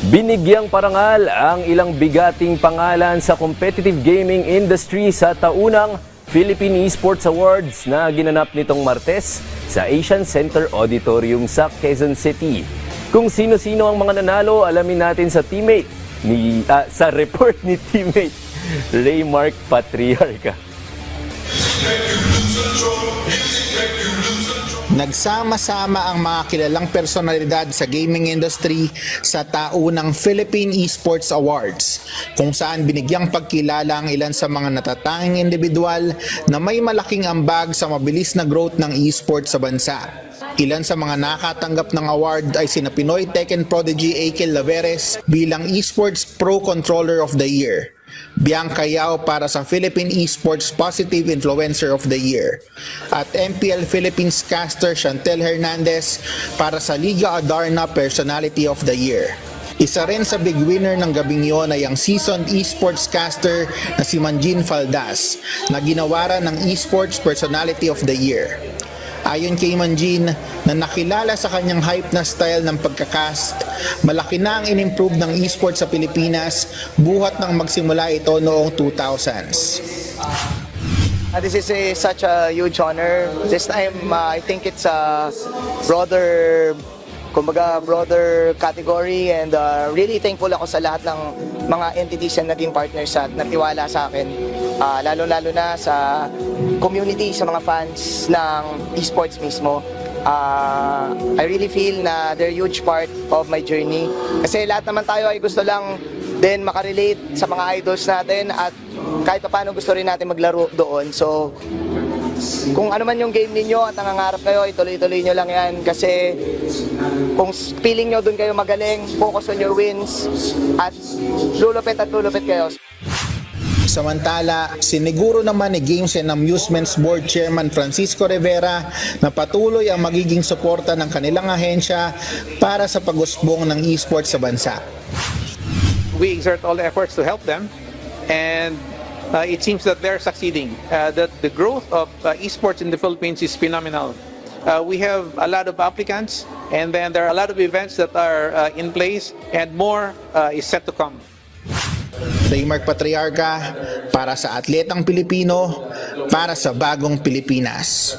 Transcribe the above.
Binigyang parangal ang ilang bigating pangalan sa competitive gaming industry sa taunang Philippine Esports Awards na ginanap nitong Martes sa Asian Center Auditorium sa Quezon City. Kung sino-sino ang mga nanalo, alamin natin sa sa report ni teammate Raymark Patriarca. Nagsama-sama ang mga kilalang personalidad sa gaming industry sa taunang Philippine Esports Awards, kung saan binigyang pagkilala ang ilan sa mga natatanging individual na may malaking ambag sa mabilis na growth ng esports sa bansa. Ilan sa mga nakatanggap ng award ay sina Pinoy Tekken prodigy Akil Laveres bilang Esports Pro Controller of the Year, Bianca Yao para sa Philippine Esports Positive Influencer of the Year, at MPL Philippines caster Chantel Hernandez para sa Liga Adarna Personality of the Year. Isa rin sa big winner ng gabing yon ay ang seasoned esports caster na si Manjin Faldas na ginawaran ng Esports Personality of the Year. Ayon kay Manjin, na nakilala sa kanyang hype na style ng pagkakast, malaki na ang in-improve ng esports sa Pilipinas buhat nang magsimula ito noong 2000s. This is such a huge honor. This time, I think it's a broader category, and really thankful ako sa lahat ng mga entities na naging partners at natiwala sa akin. Lalo-lalo na sa community, sa mga fans ng esports mismo. I really feel na they're a huge part of my journey. Kasi lahat naman tayo ay gusto lang din makarelate sa mga idols natin at kahit paano gusto rin natin maglaro doon. So, kung ano man yung game ninyo at nangangarap kayo, ituloy-tuloy nyo lang yan. Kasi kung feeling nyo doon kayo magaling, focus on your wins at lulupit kayo. Samantala, siniguro naman ni Games and Amusements Board Chairman Francisco Rivera na patuloy ang magiging suporta ng kanilang ahensya para sa pag-usbong ng esports sa bansa. We exert all the efforts to help them, and it seems that they're succeeding. That the growth of esports in the Philippines is phenomenal. We have a lot of applicants, and then there are a lot of events that are in place, and more is set to come. Raymark Patriarca para sa atletang Pilipino, para sa bagong Pilipinas.